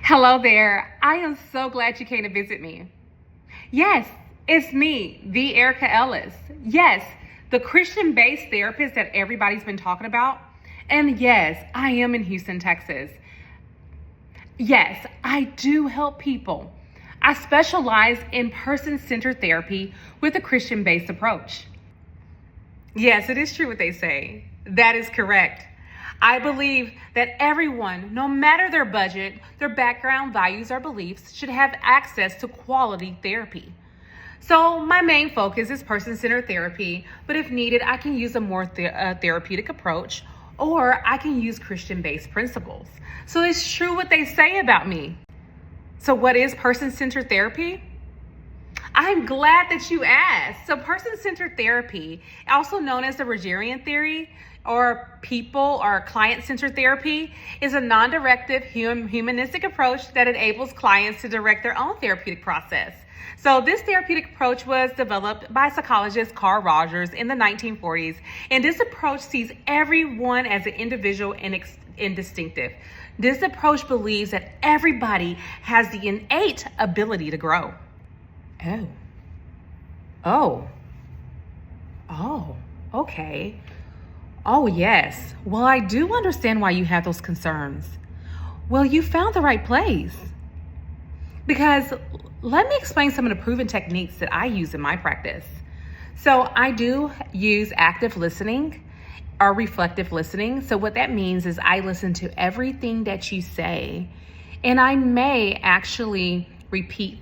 Hello there. I am so glad you came to visit me. Yes, it's me, the Erica Ellis. Yes, the Christian-based therapist that everybody's been talking about. And yes, I am in Houston, Texas. Yes, I do help people. I specialize in person-centered therapy with a Christian-based approach. Yes, it is true what they say. That is correct. I believe that everyone, no matter their budget, their background, values, or beliefs, should have access to quality therapy. So my main focus is person-centered therapy, but if needed, I can use a more therapeutic approach, or I can use Christian-based principles. So it's true what they say about me. So what is person-centered therapy? I'm glad that you asked. So person-centered therapy, also known as the Rogerian theory or people or client-centered therapy, is a non-directive humanistic approach that enables clients to direct their own therapeutic process. So this therapeutic approach was developed by psychologist Carl Rogers in the 1940s, and this approach sees everyone as an individual and distinctive. This approach believes that everybody has the innate ability to grow. Oh, okay. Oh, yes. Well, I do understand why you have those concerns. Well, you found the right place. Because let me explain some of the proven techniques that I use in my practice. So I do use active listening or reflective listening. So what that means is I listen to everything that you say, and I may actually repeat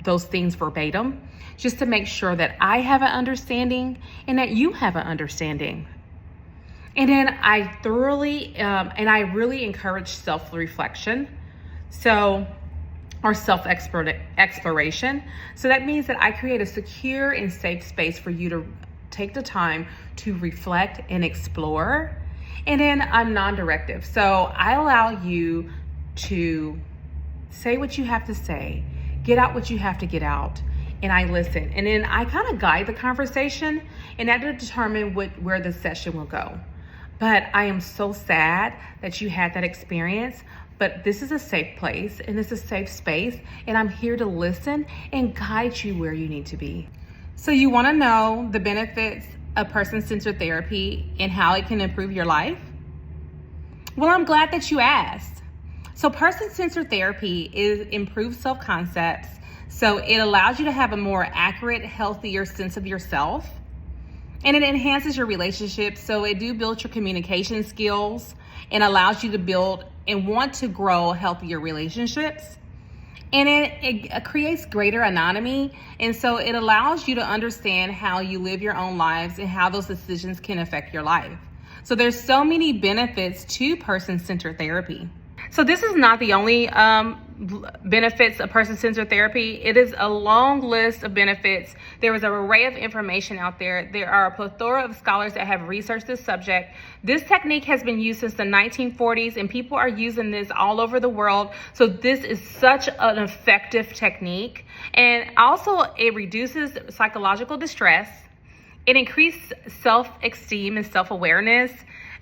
those things verbatim, just to make sure that I have an understanding and that you have an understanding. And then I really encourage self-reflection. Or self-exploration. So that means that I create a secure and safe space for you to take the time to reflect and explore. And then I'm non-directive. So I allow you to say what you have to say, get out what you have to get out, and I listen. And then I kind of guide the conversation, and that will determine where the session will go. But I am so sad that you had that experience. But this is a safe place and this is a safe space, and I'm here to listen and guide you where you need to be. So you want to know the benefits of person-centered therapy and how it can improve your life? Well, I'm glad that you asked. So person-centered therapy improves self-concepts. So it allows you to have a more accurate, healthier sense of yourself. And it enhances your relationships. So it builds your communication skills and allows you to build and want to grow healthier relationships. And it creates greater autonomy. And so it allows you to understand how you live your own lives and how those decisions can affect your life. So there's so many benefits to person-centered therapy. So this is not the only benefits of person-centered therapy. It is a long list of benefits. There is an array of information out there. There are a plethora of scholars that have researched this subject. This technique has been used since the 1940s, and people are using this all over the world. So this is such an effective technique. And also it reduces psychological distress. It increases self-esteem and self-awareness.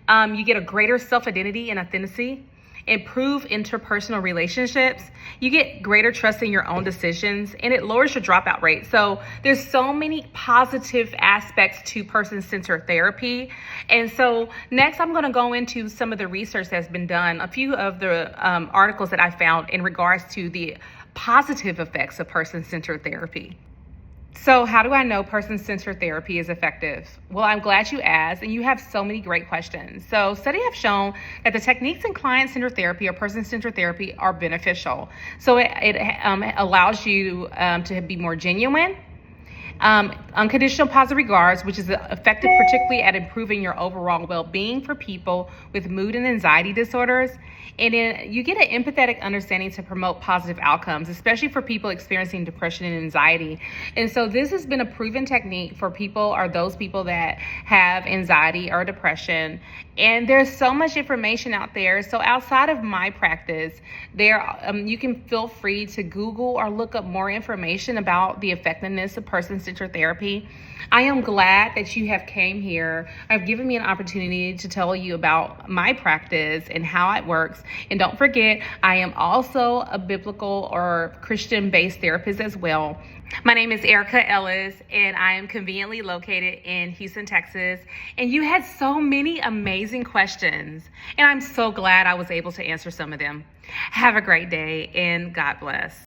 You get a greater self-identity and authenticity. Improve interpersonal relationships. You get greater trust in your own decisions, and it lowers your dropout rate. So there's so many positive aspects to person-centered therapy. And so next I'm going to go into some of the research that's been done, a few of the articles that I found in regards to the positive effects of person-centered therapy. So how do I know person-centered therapy is effective? Well, I'm glad you asked, and you have so many great questions. So studies have shown that the techniques in client-centered therapy or person-centered therapy are beneficial. So it allows you to be more genuine. Unconditional positive regards, which is effective particularly at improving your overall well-being for people with mood and anxiety disorders. And then you get an empathetic understanding to promote positive outcomes, especially for people experiencing depression and anxiety. And so this has been a proven technique for people or those people that have anxiety or depression. And there's so much information out there. So outside of my practice, you can feel free to Google or look up more information about the effectiveness of person-centered therapy. I am glad that you have came here. I've given me an opportunity to tell you about my practice and how it works. And don't forget, I am also a biblical or Christian-based therapist as well. My name is Erica Ellis, and I am conveniently located in Houston, Texas. And you had so many amazing questions, and I'm so glad I was able to answer some of them. Have a great day, and God bless.